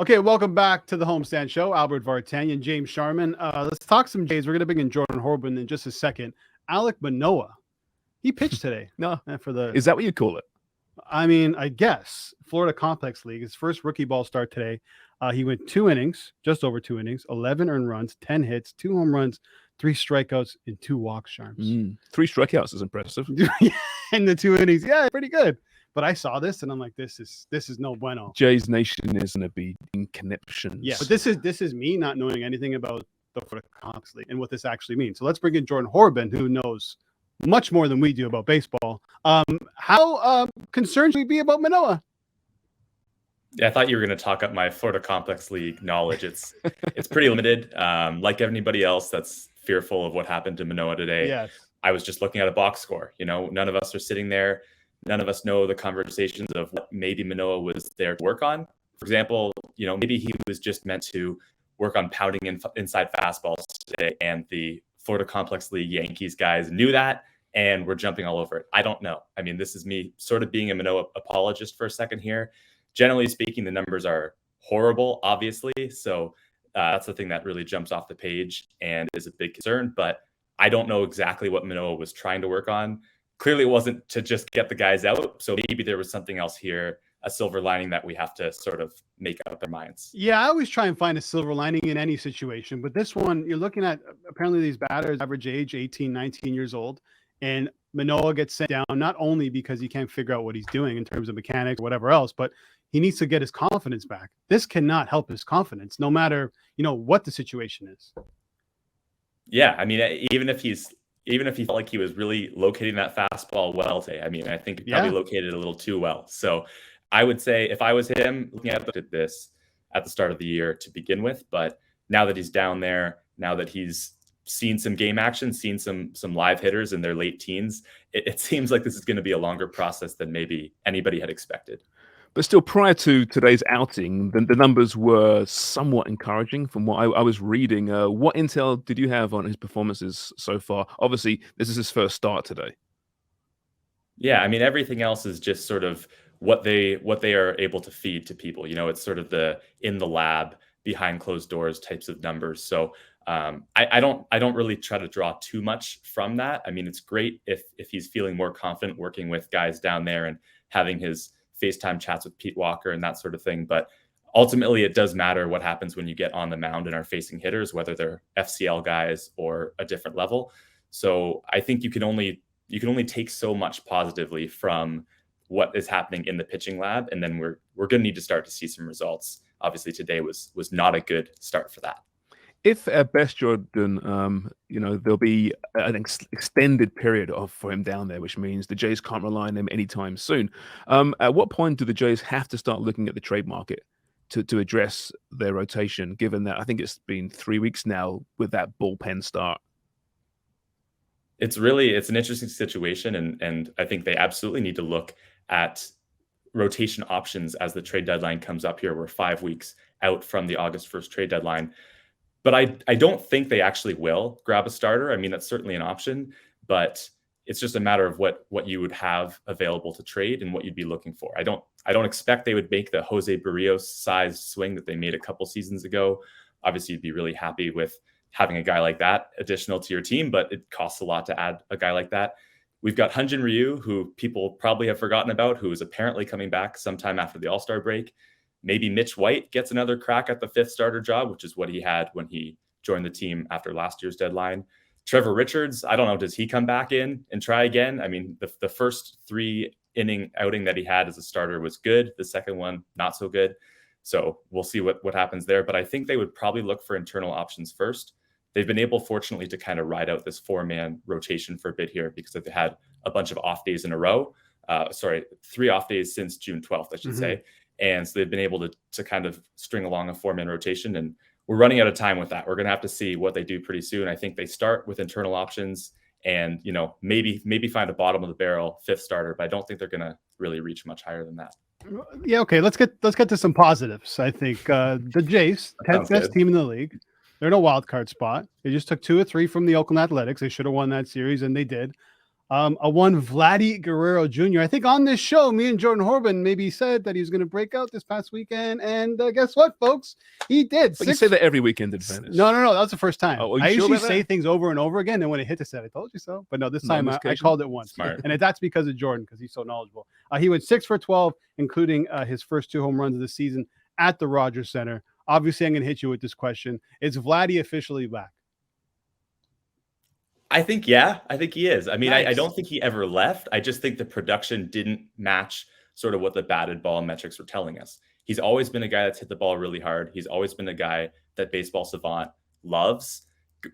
Okay, welcome back to the Homestand Show. Albert Vartanian, James Sharman. Let's talk some Jays. We're going to bring in Jordan Horrobin in just a second. Alek Manoah, he pitched today. No, for the. Is that what you call it? I mean, I guess Florida Complex League. His first rookie ball start today. He went 2 innings, just over 2 innings, 11 earned runs, 10 hits, 2 home runs, 3 strikeouts, and 2 walks. Sharms. 3 strikeouts is impressive. In the 2 innings, yeah, pretty good. But I saw this and I'm like, this is no bueno. Jays Nation is going to be in conniptions. Yeah, but this is me not knowing anything about the Florida Complex League and what this actually means. So let's bring in Jordan Horrobin, who knows much more than we do about baseball. How concerned should we be about Manoah? Yeah, I thought you were going to talk up my Florida Complex League knowledge. It's pretty limited. Like anybody else that's fearful of what happened to Manoah today. Yes. I was just looking at a box score. You know, none of us are sitting there. None of us know the conversations of what maybe Manoah was there to work on. For example, you know, maybe he was just meant to work on pounding inside fastballs today, and the Florida Complex League Yankees guys knew that and were jumping all over it. I don't know. I mean, this is me sort of being a Manoah apologist for a second here. Generally speaking, the numbers are horrible, obviously. So that's the thing that really jumps off the page and is a big concern. But I don't know exactly what Manoah was trying to work on. Clearly, it wasn't to just get the guys out. So maybe there was something else here, a silver lining that we have to sort of make up our minds. Yeah, I always try and find a silver lining in any situation. But this one, you're looking at apparently these batters, average age 18, 19 years old. And Manoah gets sent down not only because he can't figure out what he's doing in terms of mechanics or whatever else, but he needs to get his confidence back. This cannot help his confidence, no matter, what the situation is. Yeah, I mean, even if he felt like he was really locating that fastball well today, I mean, I think he probably located it a little too well. So I would say if I was him, looking at this at the start of the year to begin with, but now that he's down there, now that he's seen some game action, seen some live hitters in their late teens, it seems like this is going to be a longer process than maybe anybody had expected. But still, prior to today's outing, the numbers were somewhat encouraging from what I was reading. What intel did you have on his performances so far? Obviously, this is his first start today. Yeah, I mean, everything else is just sort of what they are able to feed to people. It's sort of the in the lab, behind closed doors types of numbers. So I don't really try to draw too much from that. I mean, it's great if he's feeling more confident working with guys down there and having his FaceTime chats with Pete Walker and that sort of thing. But ultimately, it does matter what happens when you get on the mound and are facing hitters, whether they're FCL guys or a different level. So I think you can only take so much positively from what is happening in the pitching lab, and then we're going to need to start to see some results. Obviously, today was not a good start for that. If at best, Jordan, there'll be an extended period for him down there, which means the Jays can't rely on him anytime soon. At what point do the Jays have to start looking at the trade market to address their rotation, given that I think it's been 3 weeks now with that bullpen start? It's an interesting situation, and I think they absolutely need to look at rotation options as the trade deadline comes up here. We're 5 weeks out from the August 1st trade deadline. But I don't think they actually will grab a starter. I mean, that's certainly an option, but it's just a matter of what you would have available to trade and what you'd be looking for. I don't expect they would make the Jose Barrios sized swing that they made a couple seasons ago. Obviously, you'd be really happy with having a guy like that additional to your team, but it costs a lot to add a guy like that. We've got Hyun-Jin Ryu, who people probably have forgotten about, who is apparently coming back sometime after the All-Star break. Maybe Mitch White gets another crack at the 5th starter job, which is what he had when he joined the team after last year's deadline. Trevor Richards, I don't know, does he come back in and try again? I mean, the first 3-inning outing that he had as a starter was good. The second one, not so good. So we'll see what happens there. But I think they would probably look for internal options first. They've been able, fortunately, to kind of ride out this 4-man rotation for a bit here because they've had a bunch of off days in a row. 3 off days since June 12th, I should say. And so they've been able to kind of string along a 4-man rotation, and we're running out of time with that. We're going to have to see what they do pretty soon. I think they start with internal options and, maybe find a bottom of the barrel 5th starter, but I don't think they're going to really reach much higher than that. Yeah. Okay. Let's get to some positives. I think the Jays, 10th best team in the league. They're in a wild card spot. They just took 2 or 3 from the Oakland Athletics. They should have won that series, and they did. A one Vladimir Guerrero Jr. I think on this show, me and Jordan Horrobin maybe said that he was going to break out this past weekend, and guess what, folks? He did. But you say that every weekend in fairness. No, that was the first time. Oh, I sure usually about say that? things over and over again, and when it hit, I said, "I told you so." But no, this No time I miscalculation. called it once, Smart. and that's because of Jordan, because he's so knowledgeable. He went 6 for 12, including his first 2 home runs of the season at the Rogers Center. Obviously, I'm going to hit you with this question: is Vladdy officially back? I think he is. I mean, I Nice. don't think he ever left. I just think the production didn't match sort of what the batted ball metrics were telling us. He's always been a guy that's hit the ball really hard. He's always been a guy that Baseball Savant loves.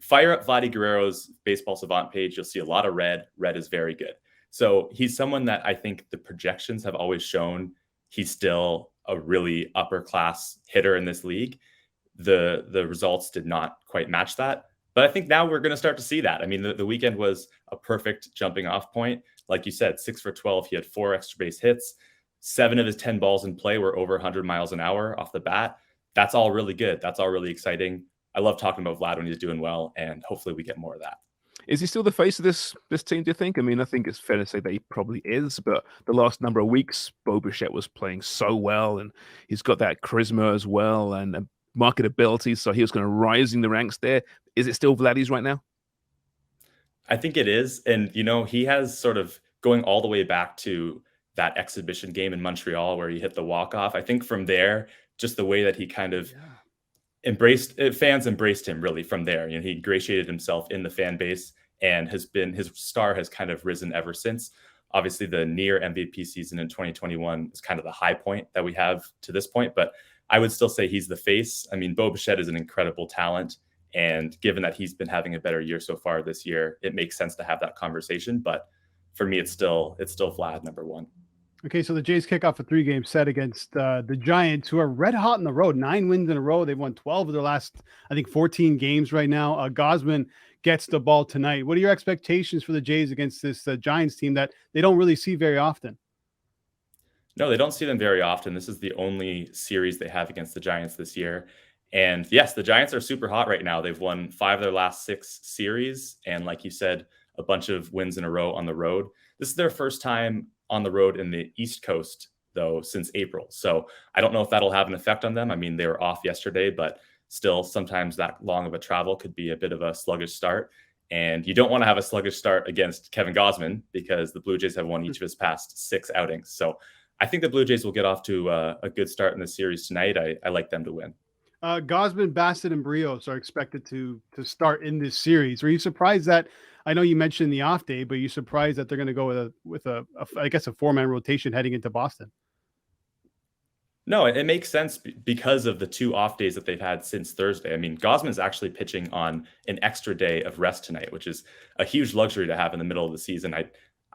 Fire up Vladdy Guerrero's Baseball Savant page. You'll see a lot of red. Red is very good. So he's someone that I think the projections have always shown he's still a really upper class hitter in this league. The results did not quite match that. But I think now we're going to start to see that. I mean, the weekend was a perfect jumping off point. Like you said, 6 for 12. He had 4 extra base hits. 7 of his 10 balls in play were over 100 miles an hour off the bat. That's all really good. That's all really exciting. I love talking about Vlad when he's doing well, and hopefully we get more of that. Is he still the face of this team, do you think? I mean, I think it's fair to say that he probably is, but the last number of weeks, Bo Bichette was playing so well, and he's got that charisma as well, and marketability, so he was going to rise in the ranks there. Is it still Vladdy's right now? I think it is. And, he has sort of going all the way back to that exhibition game in Montreal where he hit the walk-off. I think from there, just the way that he kind of fans embraced him really from there. He ingratiated himself in the fan base and his star has kind of risen ever since. Obviously, the near MVP season in 2021 is kind of the high point that we have to this point, but I would still say he's the face. I mean, Bo Bichette is an incredible talent. And given that he's been having a better year so far this year, it makes sense to have that conversation. But for me, it's still Vlad number one. Okay, so the Jays kick off a 3-game set against the Giants, who are red hot on the road. 9 wins in a row. They've won 12 of their last, I think, 14 games right now. Gausman gets the ball tonight. What are your expectations for the Jays against this Giants team that they don't really see very often? No, they don't see them very often. This is the only series they have against the Giants this year. And yes, the Giants are super hot right now. They've won 5 of their last 6 series. And like you said, a bunch of wins in a row on the road. This is their first time on the road in the East Coast, though, since April. So I don't know if that'll have an effect on them. I mean, they were off yesterday, but still sometimes that long of a travel could be a bit of a sluggish start. And you don't want to have a sluggish start against Kevin Gausman because the Blue Jays have won each of his past 6 outings. So I think the Blue Jays will get off to a good start in the series tonight. I like them to win. Gausman, Bassett, and Brios are expected to start in this series. Were you surprised that? I know you mentioned the off day, but you surprised that they're going to go with a I guess a 4-man rotation heading into Boston? No, it makes sense because of the 2 off days that they've had since Thursday. I mean, Gausman's actually pitching on an extra day of rest tonight, which is a huge luxury to have in the middle of the season. I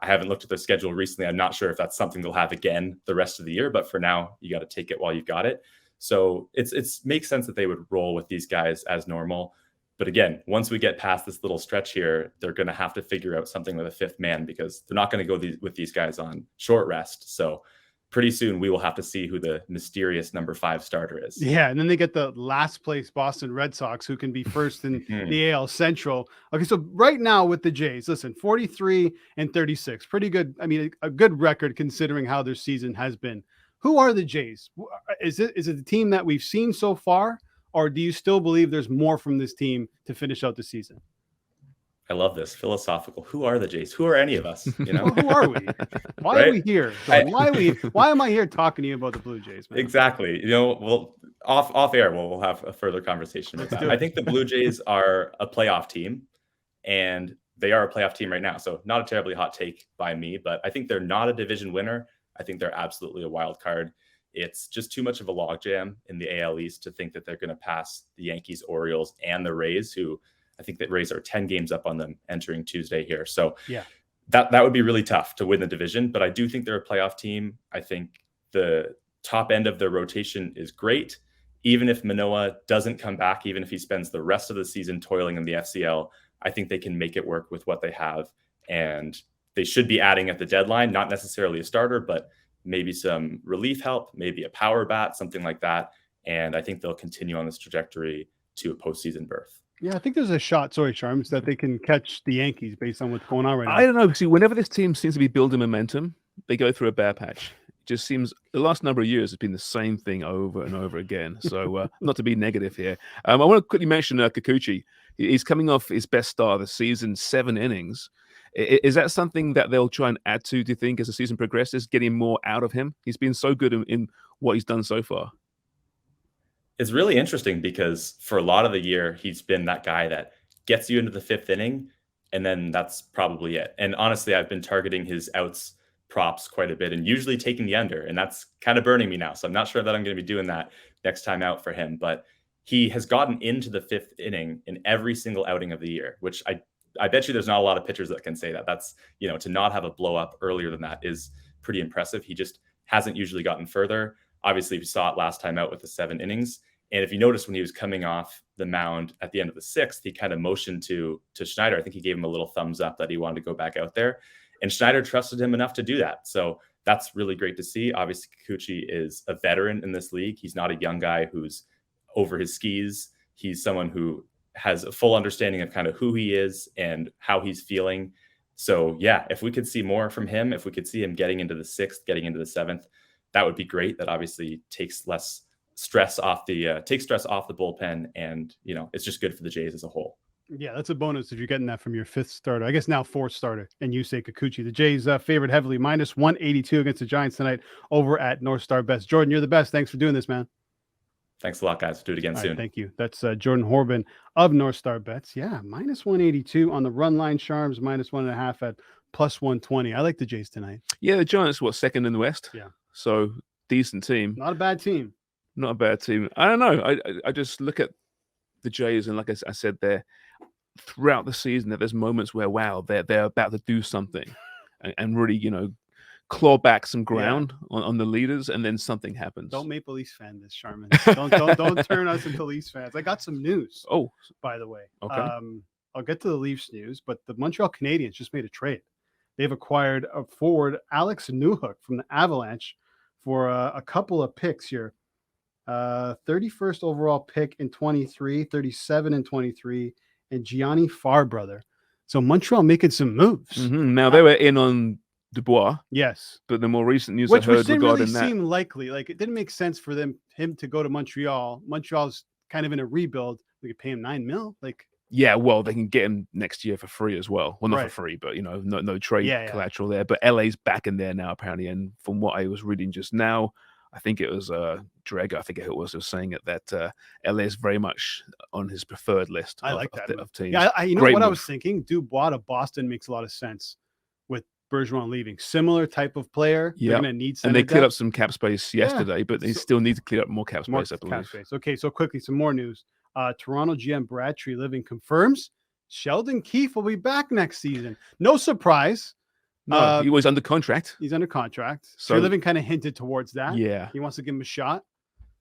haven't looked at their schedule recently. I'm not sure if that's something they'll have again the rest of the year, but for now, you got to take it while you've got it. So it's makes sense that they would roll with these guys as normal. But again, once we get past this little stretch here, they're going to have to figure out something with a 5th man because they're not going to go with these guys on short rest. So pretty soon we will have to see who the mysterious number 5 starter is. Yeah, and then they get the last place Boston Red Sox, who can be first in the AL Central. Okay, so right now with the Jays, listen, 43-36, pretty good. I mean, a good record considering how their season has been. Who are the Jays? Is it the team that we've seen so far, or do you still believe there's more from this team to finish out the season? I love this philosophical. Who are the Jays? Who are any of us? Well, who are we? Why are we here? Why am I here talking to you about the Blue Jays, man? Exactly. We'll off air. We'll have a further conversation about that. I think the Blue Jays are a playoff team, and they are a playoff team right now. So not a terribly hot take by me, but I think they're not a division winner. I think they're absolutely a wild card. It's just too much of a logjam in the AL East to think that they're going to pass the Yankees, Orioles, and the Rays, who I think that Rays are 10 games up on them entering Tuesday here. So yeah, that would be really tough to win the division. But I do think they're a playoff team. I think the top end of their rotation is great. Even if Manoah doesn't come back, even if he spends the rest of the season toiling in the FCL, I think they can make it work with what they have. And they should be adding at the deadline, not necessarily a starter, but maybe some relief help, maybe a power bat, something like that. And I think they'll continue on this trajectory to a postseason berth. Yeah, I think there's a shot, sorry, Charms, that they can catch the Yankees based on what's going on right now. I don't know. See, whenever this team seems to be building momentum, they go through a bad patch. It just seems the last number of years has been the same thing over and over again. So not to be negative here. I want to quickly mention Kikuchi. He's coming off his best start of the season, 7 innings. Is that something that they'll try and add to, do you think, as the season progresses, getting more out of him? He's been so good in what he's done so far. It's really interesting because for a lot of the year, he's been that guy that gets you into the 5th inning, and then that's probably it. And honestly, I've been targeting his outs props quite a bit and usually taking the under, and that's kind of burning me now. So I'm not sure that I'm going to be doing that next time out for him. But he has gotten into the 5th inning in every single outing of the year, which I bet you there's not a lot of pitchers that can say that. That's, to not have a blow up earlier than that is pretty impressive. He just hasn't usually gotten further. Obviously, we saw it last time out with the 7 innings. And if you notice, when he was coming off the mound at the end of the 6th, he kind of motioned to Schneider. I think he gave him a little thumbs up that he wanted to go back out there. And Schneider trusted him enough to do that. So that's really great to see. Obviously, Kikuchi is a veteran in this league. He's not a young guy who's over his skis. He's someone who has a full understanding of kind of who he is and how he's feeling. So yeah, if we could see more from him, if we could see him getting into the 6th, getting into the 7th, that would be great. That obviously takes stress off the bullpen, and it's just good for the Jays as a whole. Yeah, that's a bonus if you're getting that from your 5th starter. I guess now 4th starter, and you say Kikuchi. The Jays favored heavily, minus 182 against the Giants tonight over at NorthStar Bets. Jordan, you're the best. Thanks for doing this, man. Thanks a lot, guys. Do it again soon. Right, thank you. That's Jordan Horrobin of NorthStar Bets. Yeah, minus 182 on the run line. Charms minus 1.5 at plus 120. I like the Jays tonight. Yeah, the Giants, 2nd in the West? Yeah. So decent team. Not a bad team. Not a bad team. I don't know. I just look at the Jays, and like I said there, throughout the season, that there's moments where, wow, they're about to do something and really, claw back some ground on the leaders, and then something happens. Don't Maple Leafs fan this, Sharman. Don't turn us into Leafs fans. I got some news. Oh, by the way. Okay. I'll get to the Leafs news, but the Montreal Canadiens just made a trade. They've acquired a forward, Alek Manoah, from the Avalanche for a couple of picks here. 31st overall pick in 23, 37 in 23, and Gianni Farbrother. So Montreal making some moves. Mm-hmm. Now they were in on Dubois. Yes. But the more recent news which I heard didn't regarding really that seem likely. Like, it didn't make sense for him to go to Montreal. Montreal's kind of in a rebuild. We could pay him $9 million. Like, yeah, well, they can get him next year for free as well. Well, not for free, but no trade collateral there. But LA's back in there now, apparently. And from what I was reading just now, I think it was Dreg, I think it was saying it, that LA is very much on his preferred list. I like that of teams. Yeah, you know Great what move. I was thinking? Dubois to Boston makes a lot of sense with Bergeron leaving. Similar type of player. Yeah, They're going to need and they cleared depth. up some cap space yesterday, but they still need to clear up more cap space, I believe. Okay, so quickly, some more news. Toronto GM Brad Treliving confirms Sheldon Keefe will be back next season. No surprise. No, he was under contract. He's under contract. So Treliving kind of hinted towards that. Yeah. He wants to give him a shot.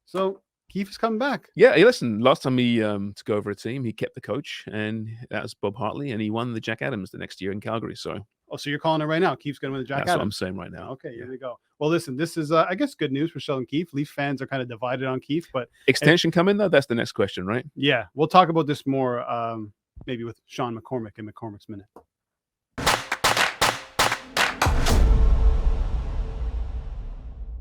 So Keefe is coming back. Yeah, hey, listen, last time he took over a team, he kept the coach, and that was Bob Hartley, and he won the Jack Adams the next year in Calgary. So you're calling it right now. Keefe's going to win the Jack Adams. That's what I'm saying right now. Okay, here we go. Well, listen, this is, I guess, good news for Sheldon Keefe. Leaf fans are kind of divided on Keefe, but extension coming though. That's the next question, right? Yeah, we'll talk about this more maybe with Sean McCormick in McCormick's Minute.